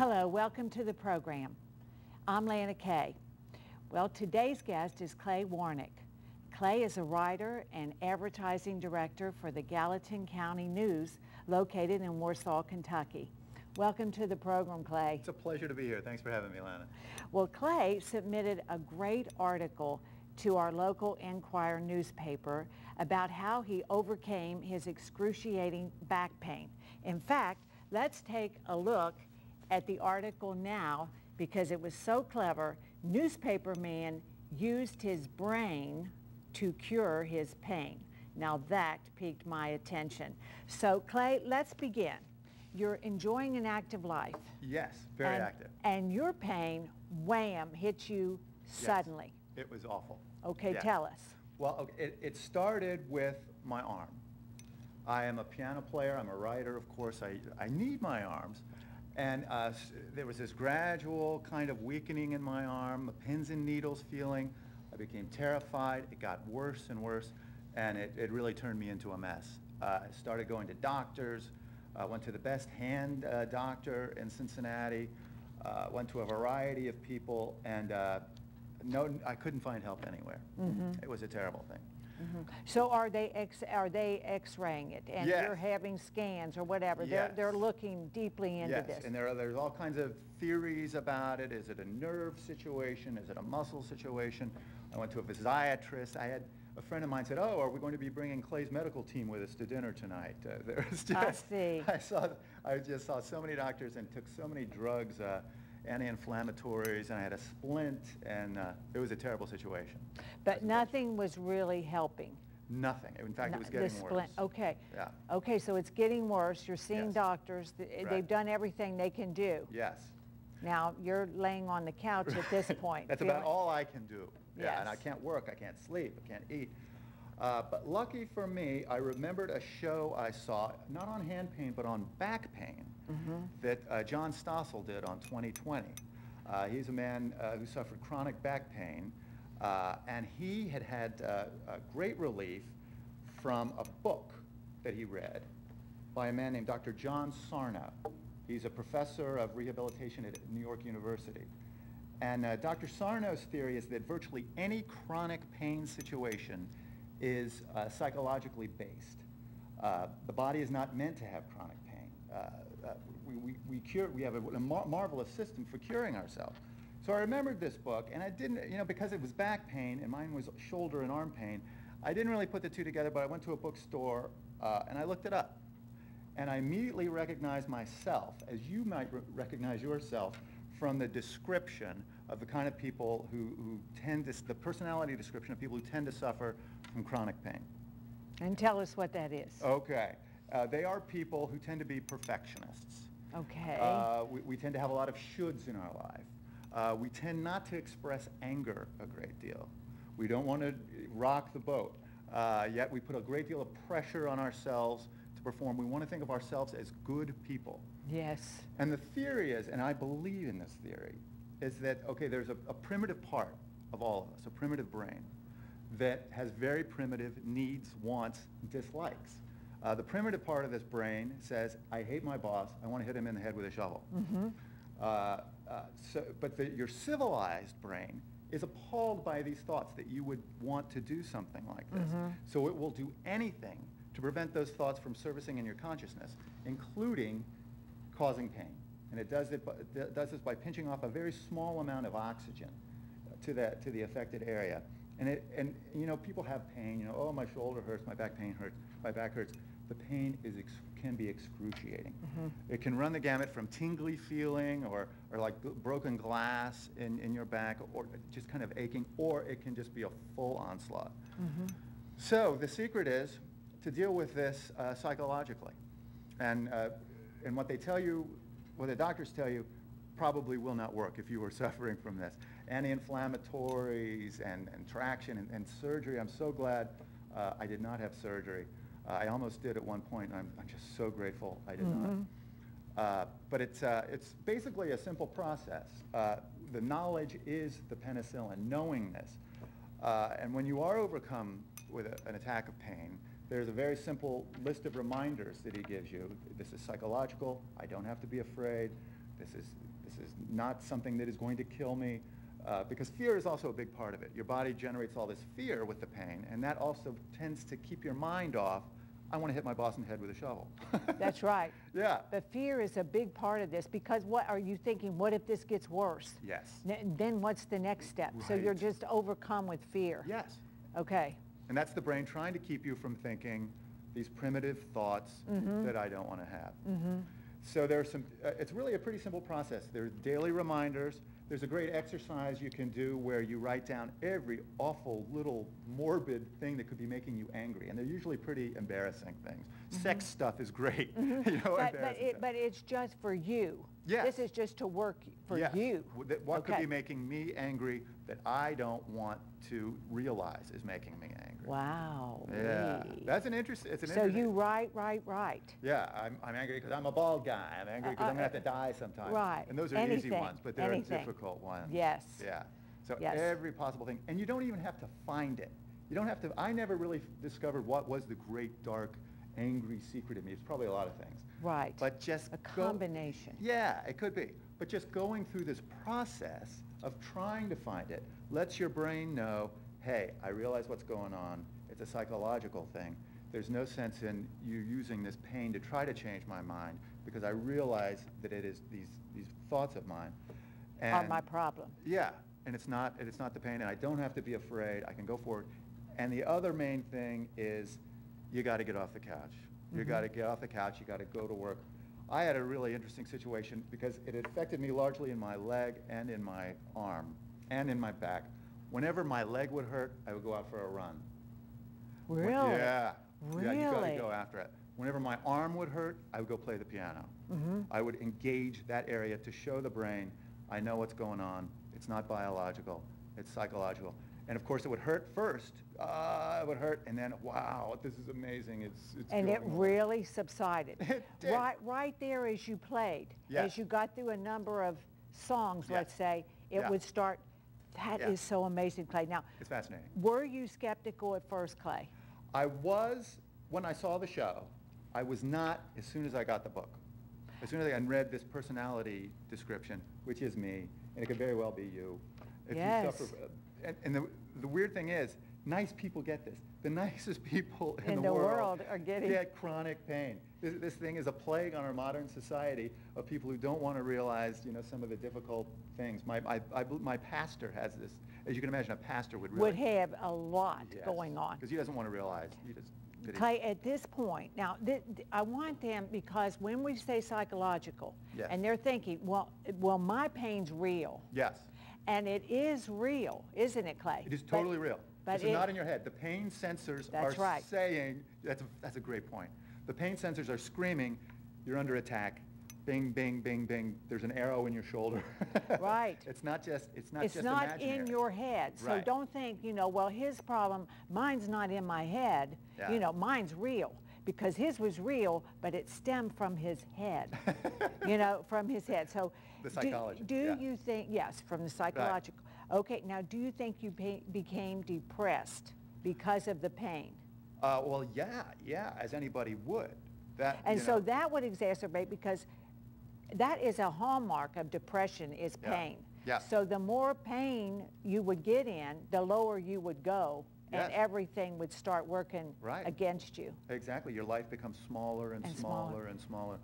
Hello, welcome to the program. I'm Lana Kay. Well, today's guest is Clay Warnick. Clay is a writer and advertising director for the Gallatin County News, located in Warsaw, Kentucky. Welcome to the program, Clay. It's a pleasure to be here. Thanks for having me, Lana. Well, Clay submitted a great article to our local Enquirer newspaper about how he overcame his excruciating back pain. In fact, let's take a look at the article now because it was so clever. Newspaper man used his brain to cure his pain. Now that piqued my attention. So Clay, let's begin. You're enjoying an active life. Yes, very active. And your pain, wham, hit you suddenly. It was awful. Okay, tell us. Well, it started with my arm. I am a piano player, I'm a writer, of course, I need my arms. And there was this gradual kind of weakening in my arm, a pins and needles feeling. I became terrified, it got worse and worse, and it really turned me into a mess. I started going to doctors, went to the best hand doctor in Cincinnati, went to a variety of people, and no, I couldn't find help anywhere. It was a terrible thing. So are they X-raying it, and you're having scans or whatever? They're looking deeply into this. And there's all kinds of theories about it. Is it a nerve situation? Is it a muscle situation? I went to a physiatrist. I had a friend of mine said, "Oh, are we going to be bringing Clay's medical team with us to dinner tonight?" There was just, I see. I just saw so many doctors and took so many drugs, anti-inflammatories, and I had a splint, and it was a terrible situation. But nothing was really helping. Nothing. In fact, it was getting worse. Okay. Yeah. Okay, so it's getting worse. You're seeing doctors. They've done everything they can do. Yes. Now you're laying on the couch at this point. That's about all I can do. Yes. And I can't work, I can't sleep, I can't eat. But lucky for me, I remembered a show I saw, not on hand pain, but on back pain, that John Stossel did on 2020. He's a man who suffered chronic back pain, and he had a great relief from a book that he read by a man named Dr. John Sarno. He's a professor of rehabilitation at New York University. And Dr. Sarno's theory is that virtually any chronic pain situation is psychologically based. The body is not meant to have chronic pain. We have a marvelous system for curing ourselves. So I remembered this book, and I didn't, because it was back pain and mine was shoulder and arm pain, I didn't really put the two together, but I went to a bookstore and I looked it up. And I immediately recognized myself, as you might recognize yourself, from the description of the kind of people who tend to, the personality description of people who tend to suffer from chronic pain. And tell us what that is. Okay. They are people who tend to be perfectionists. Okay. We tend to have a lot of shoulds in our life. We tend not to express anger a great deal. We don't want to rock the boat. Yet we put a great deal of pressure on ourselves to perform. We want to think of ourselves as good people. Yes. And the theory is, and I believe in this theory, is that, okay, there's a primitive part of all of us, a primitive brain, that has very primitive needs, wants, dislikes. The primitive part of this brain says, I hate my boss, I want to hit him in the head with a shovel. But your civilized brain is appalled by these thoughts that you would want to do something like this. So it will do anything to prevent those thoughts from surfacing in your consciousness, including causing pain. And it does this by pinching off a very small amount of oxygen to the affected area. And people have pain, oh, my shoulder hurts, my back pain hurts, my back hurts. The pain can be excruciating. It can run the gamut from tingly feeling or like broken glass in your back, or just kind of aching, or it can just be a full onslaught. So the secret is to deal with this psychologically. And what they tell you, what the doctors tell you, probably will not work if you were suffering from this. Anti-inflammatories and traction and surgery. I'm so glad I did not have surgery. I almost did at one point, and I'm just so grateful I did not. But it's basically a simple process. The knowledge is the penicillin, knowing this. And when you are overcome with an attack of pain, there's a very simple list of reminders that he gives you. This is psychological. I don't have to be afraid. This is This is not something that is going to kill me, because fear is also a big part of it. Your body generates all this fear with the pain, and that also tends to keep your mind off, I want to hit my boss in the head with a shovel. That's right. Yeah. But fear is a big part of this, because what are you thinking? What if this gets worse? Yes. Then what's the next step? Right. So you're just overcome with fear. Yes. Okay. And that's the brain trying to keep you from thinking these primitive thoughts that I don't want to have. So there's some, it's really a pretty simple process. There's daily reminders. There's a great exercise you can do where you write down every awful little morbid thing that could be making you angry. And they're usually pretty embarrassing things. Sex stuff is great. You know, but it's just for you. Yes. This is just to work for you. What could be making me angry that I don't want to realize is making me angry? Wow. Yeah. Really? That's an interesting, it's an So interesting. you write. Yeah, I'm angry because I'm a bald guy. I'm angry because I'm going to have to die sometime. Right. And those are easy ones, but there are difficult ones. Yes. Yeah. So Yes. every possible thing. And you don't even have to find it. You don't have to, I never really discovered what was the great, dark, angry secret in me. It's probably a lot of things. Right. But just a combination. Yeah, it could be. But just going through this process of trying to find it lets your brain know, hey, I realize what's going on. It's a psychological thing. There's no sense in you using this pain to try to change my mind, because I realize that it is these thoughts of mine Are my problem. Yeah, and it's not the pain, and I don't have to be afraid. I can go forward. And the other main thing is you got to get off the couch. You got to get off the couch. You got to go to work. I had a really interesting situation because it affected me largely in my leg and in my arm and in my back. Whenever my leg would hurt, I would go out for a run. Really? Yeah. Really? Yeah, you got to go after it. Whenever my arm would hurt, I would go play the piano. I would engage that area to show the brain, I know what's going on. It's not biological. It's psychological. And of course, it would hurt first. It would hurt, and then, wow, this is amazing. It's and going it away. really subsided. It did. Right there as you played, Yes. as you got through a number of songs, Yes. let's say, it Yeah. would start. That Yeah. is so amazing, Clay. Now, It's fascinating. were you skeptical at first, Clay? I was, when I saw the show, I was not as soon as I got the book. As soon as I read this personality description, which is me, and it could very well be you. If Yes. you suffer, and the weird thing is, nice people get this. The nicest people in the world are getting get chronic pain. This thing is a plague on our modern society of people who don't want to realize, some of the difficult things. My pastor has this. As you can imagine, a pastor would really have a lot going on. because he doesn't want to realize. Clay, at this point, now, I want them, because when we say psychological, Yes. and they're thinking, well, my pain's real. Yes. And it is real, isn't it, Clay? It is totally real. but This is not in your head. The pain sensors That's are right. saying, that's a great point. The pain sensors are screaming, you're under attack. Bing, bing, bing, bing. There's an arrow in your shoulder. Right. It's not just It's not in your head. So Right. don't think, well, his problem, mine's not in my head. Yeah. Mine's real. Because his was real, but it stemmed from his head. From his head. So The psychology, do yeah. you think, yes, from the psychological. Okay, now do you think you became depressed because of the pain? Well, yeah, as anybody would. And so that would exacerbate, because that is a hallmark of depression, is Yeah. pain. Yeah. So the more pain you would get in, the lower you would go, and Yes. everything would start working Right. against you. Exactly. Your life becomes smaller and And smaller smaller. and smaller.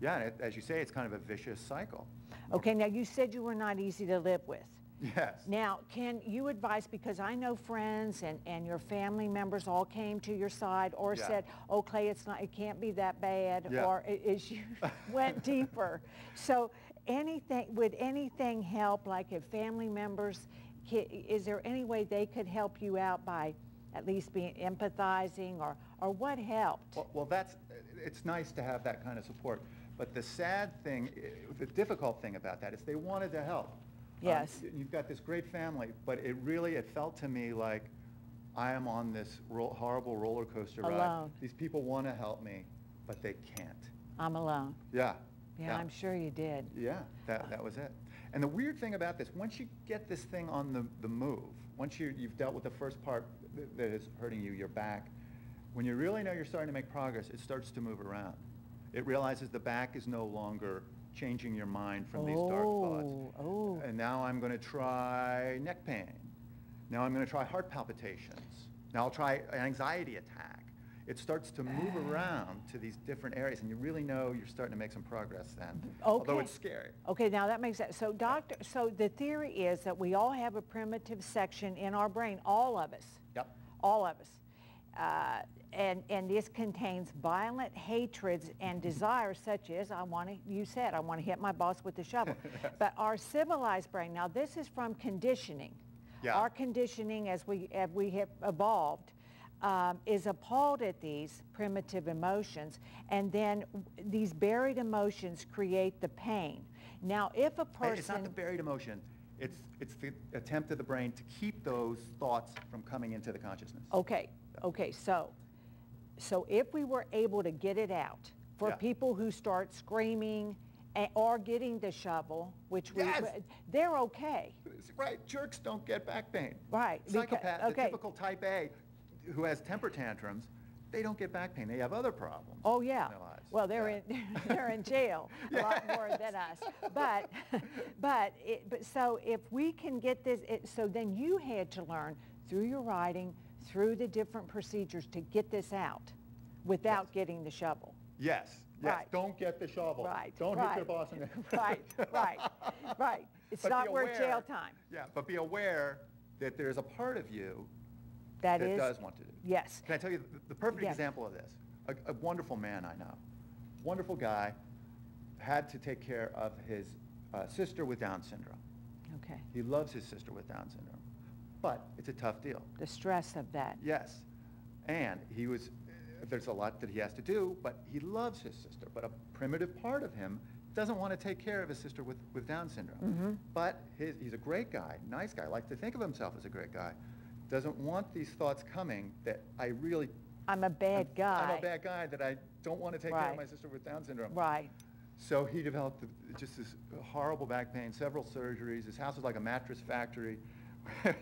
Yeah, and as you say, it's kind of a vicious cycle. Okay, now you said you were not easy to live with. Yes. Now, can you advise, because I know friends and your family members all came to your side or Yeah. said, oh, Clay, it can't be that bad, Yeah. or as you went deeper. So would anything help, like if family members, is there any way they could help you out by at least being empathizing, or what helped? Well, it's nice to have that kind of support. But the sad thing, the difficult thing about that is they wanted to help. Yes. You've got this great family, but it felt to me like I am on this horrible roller coaster ride. Alone. These people want to help me, but they can't. I'm alone. Yeah. Yeah, I'm sure you did. Yeah, that was it. And the weird thing about this, once you get this thing on the move, once you've dealt with the first part that is hurting you, your back, when you really know you're starting to make progress, it starts to move around. It realizes the back is no longer changing your mind from these dark thoughts. Oh. And now I'm going to try neck pain. Now I'm going to try heart palpitations. Now I'll try an anxiety attack. It starts to move around to these different areas, and you really know you're starting to make some progress then, although it's scary. Okay, now that makes sense. So doctor, so the theory is that we all have a primitive section in our brain, all of us. Yep. All of us. And this contains violent hatreds and desires such as, you said, I want to hit my boss with the shovel. But our civilized brain, now this is from conditioning. Yeah. Our conditioning as we have evolved is appalled at these primitive emotions, and then these buried emotions create the pain. Now if a person... It's not the buried emotion. It's the attempt of the brain to keep those thoughts from coming into the consciousness. Okay, so if we were able to get it out for people who start screaming or getting the shovel, which they're okay. Right, jerks don't get back pain. Right. Psychopath, the typical type A who has temper tantrums, they don't get back pain. They have other problems. Oh yeah. In their lives. Well, they're in jail a lot more than us. But so if we can get this, so then you had to learn through your writing, through the different procedures to get this out without getting the shovel. Yes. Right. Don't get the shovel. Right. Don't hit your boss in the Right. It's but not worth jail time. Yeah, but be aware that there's a part of you that does want to do. Yes. Can I tell you the perfect example of this? A wonderful man I know, wonderful guy, had to take care of his sister with Down syndrome. Okay. He loves his sister with Down syndrome, but it's a tough deal. The stress of that. Yes, and there's a lot that he has to do, but he loves his sister. But a primitive part of him doesn't want to take care of his sister with Down syndrome. Mm-hmm. But he's a great guy, nice guy, likes to think of himself as a great guy. Doesn't want these thoughts coming that I'm a bad guy. I'm a bad guy, that I don't want to take care of my sister with Down syndrome. Right. So he developed just this horrible back pain, several surgeries. His house was like a mattress factory.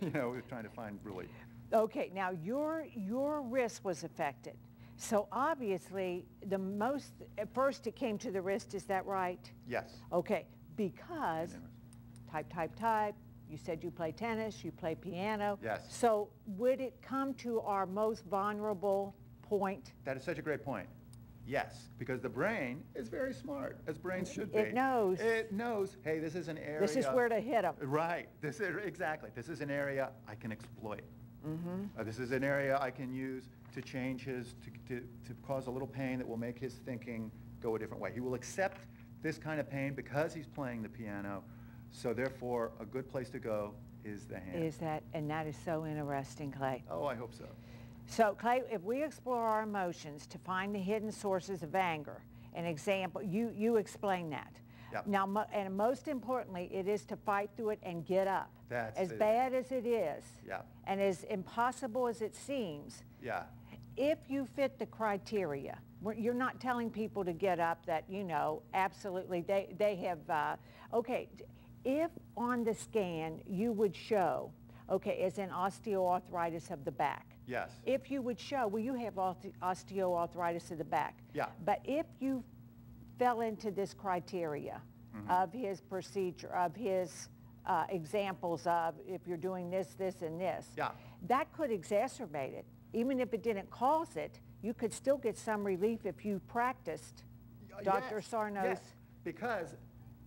He was trying to find relief. Okay, now your wrist was affected. So obviously, at first it came to the wrist, is that right? Yes. Okay, because type. You said you play tennis, you play piano. Yes. So would it come to our most vulnerable point? That is such a great point. Yes, because the brain is very smart, as brains should be. It knows. It knows, hey, this is an area. This is where to hit them. Right. Exactly. This is an area I can exploit. Mm-hmm. This is an area I can use to change to cause a little pain that will make his thinking go a different way. He will accept this kind of pain because he's playing the piano. So therefore, a good place to go is the hand. And that is so interesting, Clay. Oh, I hope so. So, Clay, if we explore our emotions to find the hidden sources of anger, an example, you explain that. Yep. Now, and most importantly, it is to fight through it and get up. As bad as it is, and as impossible as it seems, if you fit the criteria, you're not telling people to get up that, absolutely, they have, okay, if on the scan you would show, okay, as in osteoarthritis of the back. Yes. If you would show, well, you have osteoarthritis of the back. Yeah. But if you fell into this criteria of his procedure, of his examples of if you're doing this, and this, that could exacerbate it. Even if it didn't cause it, you could still get some relief if you practiced Dr. Sarno's. Yes, because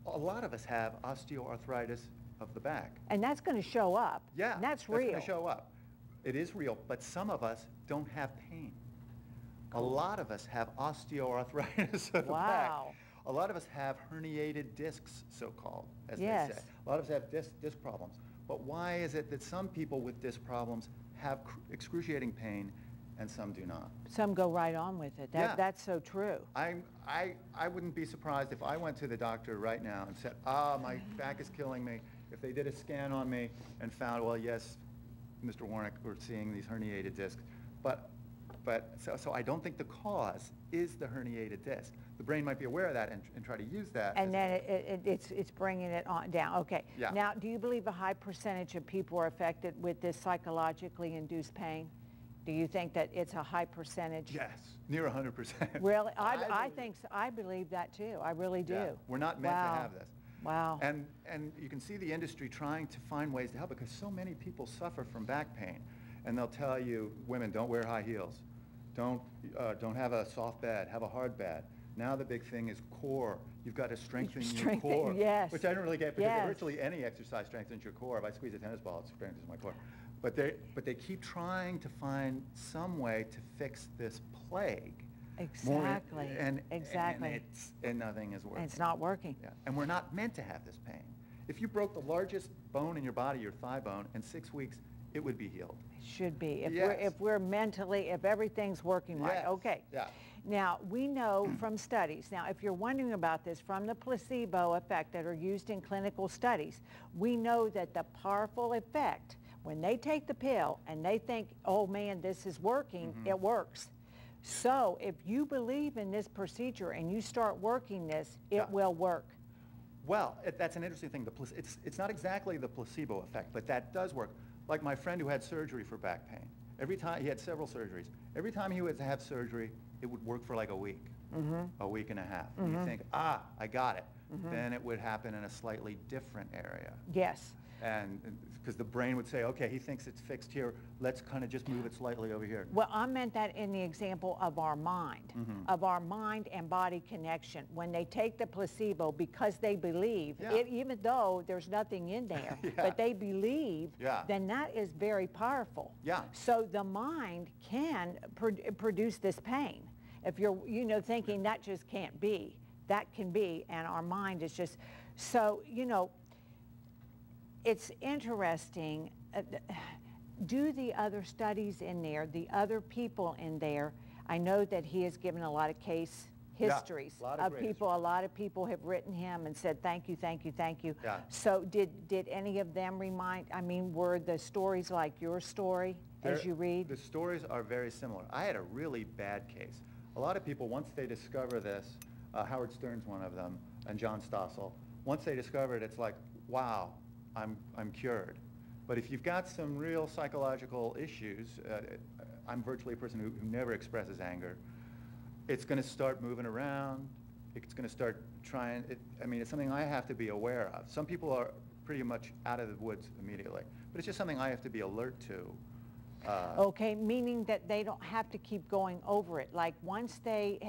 a lot of us have osteoarthritis of the back. And that's going to show up. Yeah, and that's real. That's going to show up. It is real, but some of us don't have pain. A lot of us have osteoarthritis of the back. A lot of us have herniated discs, so-called, as they say. A lot of us have disc problems. But why is it that some people with disc problems have excruciating pain and some do not? Some go right on with it. That's so true. I wouldn't be surprised if I went to the doctor right now and said, my back is killing me. If they did a scan on me and found, well, yes, Mr. Warnick, we're seeing these herniated discs. So I don't think the cause is the herniated disc. The brain might be aware of that and try to use that. And then it's bringing it on down. Okay. Yeah. Now, do you believe a high percentage of people are affected with this psychologically induced pain? Do you think that it's a high percentage? Yes, near 100%. Really? I believe that too. I really do. Yeah, we're not meant to have this. Wow. And you can see the industry trying to find ways to help because so many people suffer from back pain. And they'll tell you, women, don't wear high heels. Don't have a soft bed, have a hard bed. Now the big thing is core. You've got to strengthen your core. Yes. Which I don't really get because Yes. virtually any exercise strengthens your core. If I squeeze a tennis ball, it strengthens my core. But they keep trying to find some way to fix this plague. Exactly. Exactly. And nothing is working. And it's not working. Yeah. And we're not meant to have this pain. If you broke the largest bone in your body, your thigh bone, in 6 weeks, it would be healed. It should be. Yes. If we're mentally, if everything's working right. Yes. Okay. Yeah. Now, we know from studies, now if you're wondering about this, from the placebo effect that are used in clinical studies, we know that the powerful effect, when they take the pill and they think, oh man, this is working, it works. So if you believe in this procedure and you start working this, it will work. Well, that's an interesting thing. It's not exactly the placebo effect, but that does work. Like my friend who had surgery for back pain. Every time, he had several surgeries. Every time he would have surgery, it would work for like a week and a half. And you think, I got it. Then it would happen in a slightly different area. Yes. And because the brain would say, okay, he thinks it's fixed here, let's kind of just move it slightly over here. Well, I meant that in the example of our mind, of our mind and body connection. When they take the placebo because they believe, even though there's nothing in there, but they believe, then that is very powerful. Yeah. So the mind can produce this pain. If you're, thinking that just can't be, that can be, and our mind is just, so, it's interesting. Do the other studies in there, the other people in there, I know that he has given a lot of case histories of people. A lot of people have written him and said, thank you, thank you, thank you. Yeah. So did any of them were the stories like your story as you read? The stories are very similar. I had a really bad case. A lot of people, once they discover this, Howard Stern's one of them, and John Stossel, once they discover it, it's like, wow, I'm cured. But if you've got some real psychological issues, I'm virtually a person who never expresses anger, it's going to start moving around. It's going to start trying, it's something I have to be aware of. Some people are pretty much out of the woods immediately, but it's just something I have to be alert to. Okay, meaning that they don't have to keep going over it. Like once they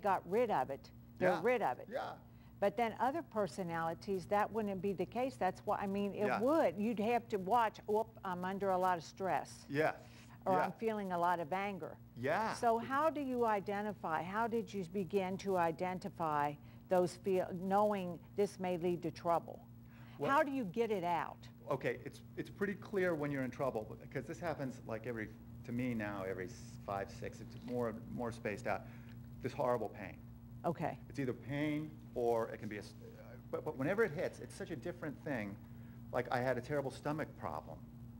got rid of it, they're rid of it. Yeah. But then other personalities, that wouldn't be the case. That's why, it would. You'd have to watch, I'm under a lot of stress. Yeah. Or I'm feeling a lot of anger. Yeah. So how do you identify, how did you begin to identify those knowing this may lead to trouble? Well, how do you get it out? Okay, it's pretty clear when you're in trouble, because this happens like to me now, every 5, 6, it's more spaced out. This horrible pain. Okay. It's either pain or it can be but whenever it hits, it's such a different thing. Like I had a terrible stomach problem,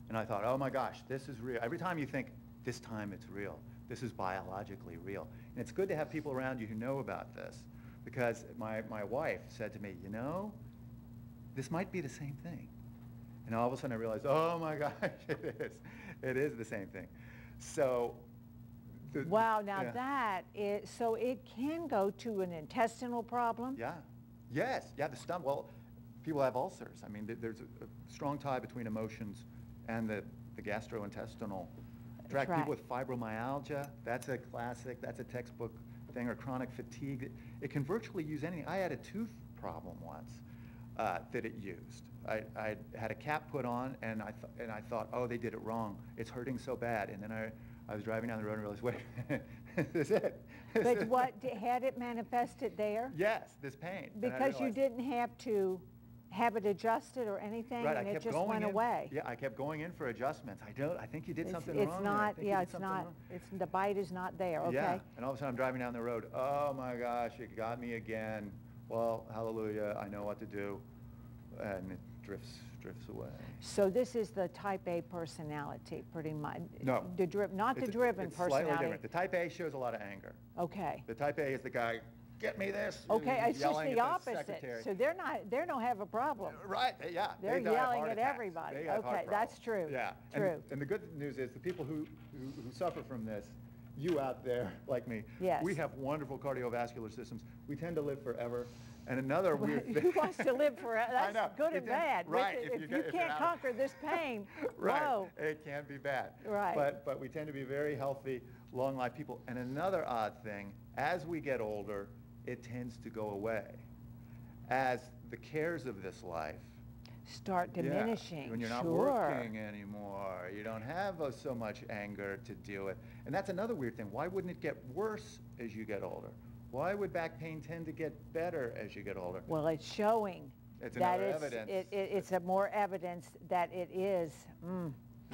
and I thought, oh my gosh, this is real. Every time you think, this time it's real. This is biologically real. And it's good to have people around you who know about this, because my wife said to me, this might be the same thing. And all of a sudden I realized, oh my gosh, it is. It is the same thing. So. Wow, now that is, so it can go to an intestinal problem? Yeah. Yes. Yeah, the stomach. Well, people have ulcers. There's a strong tie between emotions and the gastrointestinal tract. People with fibromyalgia, that's a classic, that's a textbook thing, or chronic fatigue. It can virtually use anything. I had a tooth problem once that it used. I had a cap put on, and I thought, oh, they did it wrong. It's hurting so bad. And then I was driving down the road and realized, wait, this is it. But what, had it manifested there? Yes, this pain. Because you didn't have to have it adjusted or anything, and it just went away. Yeah, I kept going in for adjustments. I think you did something it's wrong. Not, yeah, it's not, the bite is not there, okay? Yeah, and all of a sudden I'm driving down the road. Oh my gosh, it got me again. Well, hallelujah, I know what to do. And it drifts away. So this is the type A personality, pretty much. No. Not the driven it's personality. Slightly different. The type A shows a lot of anger. Okay. The type A is the guy get me this. Okay, it's just yelling the at opposite. secretary. So they don't have a problem. Right, yeah. They're they die of yelling heart at attacks. everybody. They have heart Okay, that's problems. true. Yeah. True. And the good news is the people who suffer from this, you out there like me, Yes. we have wonderful cardiovascular systems. We tend to live forever. And another weird thing. Who wants to live forever? I That's know. good and bad. Right. If you're you can't out- conquer this pain, Right. whoa. It can be bad. Right. But we tend to be very healthy, long life people. And another odd thing, as we get older, it tends to go away. As the cares of this life Start diminishing. when you're not Sure. working anymore, you don't have so much anger to deal with. And that's another weird thing. Why wouldn't it get worse as you get older? Why would back pain tend to get better as you get older? Well, it's showing. It's that another is, evidence. It's a more evidence that it is,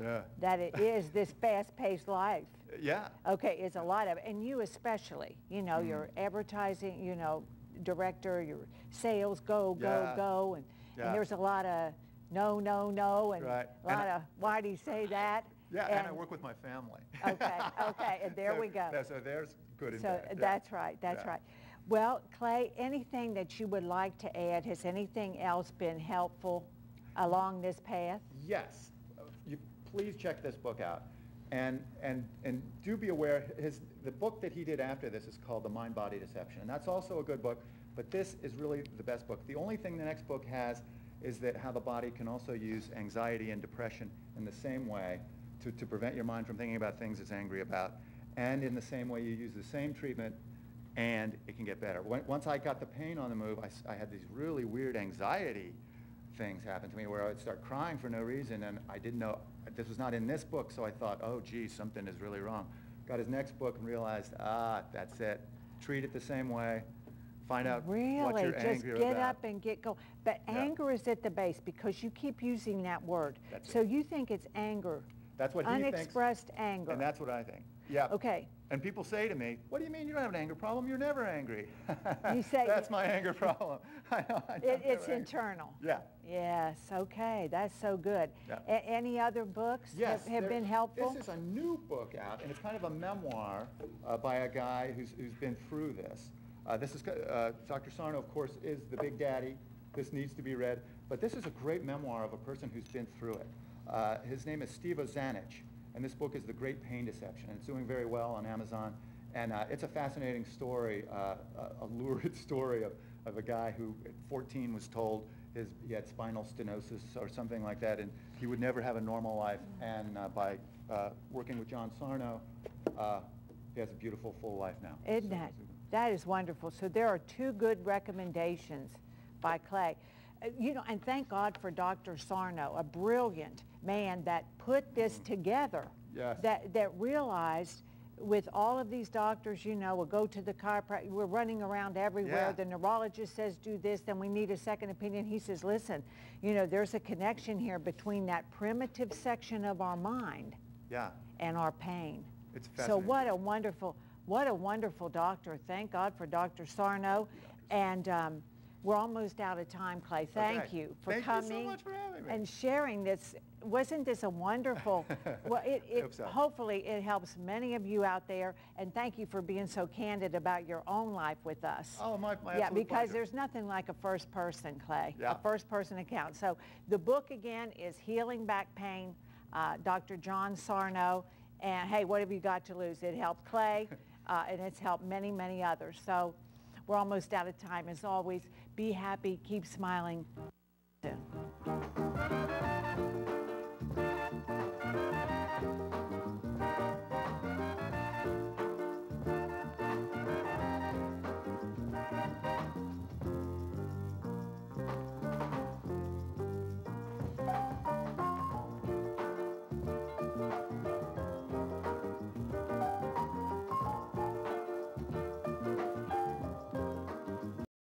Yeah. that it is this fast-paced life. Yeah. Okay, it's a lot of, and you especially, you know, your advertising, you know, director, your sales, go, Yeah. and there's a lot of no, and Right. a lot of why do you say that? Yeah, and I work with my family. Okay, and there we go. So there's good and So bad. Yeah. that's right, that's Yeah. right. Well, Clay, anything that you would like to add? Has anything else been helpful along this path? Yes. You please check this book out. And do be aware, the book that he did after this is called The Mind-Body Deception. And that's also a good book, but this is really the best book. The only thing the next book has is that how the body can also use anxiety and depression in the same way to prevent your mind from thinking about things it's angry about. And in the same way, you use the same treatment and it can get better. Once I got the pain on the move, I had these really weird anxiety things happen to me where I would start crying for no reason, and I didn't know, this was not in this book, so I thought, oh geez, something is really wrong. Got his next book and realized, that's it. Treat it the same way. Find out what you're angry about. Just get up and get going. But anger is at the base because you keep using that word. That's so it. you think it's anger. That's what he thinks. Unexpressed anger. And that's what I think. Yeah. Okay. And people say to me, what do you mean you don't have an anger problem? You're never angry. You say that's my anger problem. I know, it's internal. Yeah. Yes, okay, that's so good. Yeah. Any other books Yes, have been helpful? This is a new book out, and it's kind of a memoir by a guy who's been through this. This is Dr. Sarno, of course, is the big daddy. This needs to be read, but this is a great memoir of a person who's been through it. His name is Steve Ozanich, and this book is The Great Pain Deception. It's doing very well on Amazon, and it's a fascinating story, a lurid story of a guy who at 14 was told he had spinal stenosis or something like that, and he would never have a normal life. And by working with John Sarno, he has a beautiful, full life now. Isn't that? That is wonderful. So there are two good recommendations by Clay. You know, and thank God for Dr. Sarno, a brilliant man that put this together. Yes. That realized with all of these doctors, you know, we'll go to the chiropractor, we're running around everywhere. Yeah. The neurologist says do this, then we need a second opinion. He says, listen, you know, there's a connection here between that primitive section of our mind and our pain. It's So fascinating. what a wonderful doctor. Thank God for Dr. Sarno. And we're almost out of time, Clay. Thank you for coming so much for having me. and sharing this. Wasn't this a wonderful, well, Hope so. hopefully it helps many of you out there. And thank you for being so candid about your own life with us. Oh, my Yeah, absolute because pleasure. there's nothing like a first person, Clay, Yeah. a first person account. So the book again is Healing Back Pain, Dr. John Sarno. And hey, what have you got to lose? It helped Clay, and it's helped many, many others. So we're almost out of time. As always, be happy, keep smiling.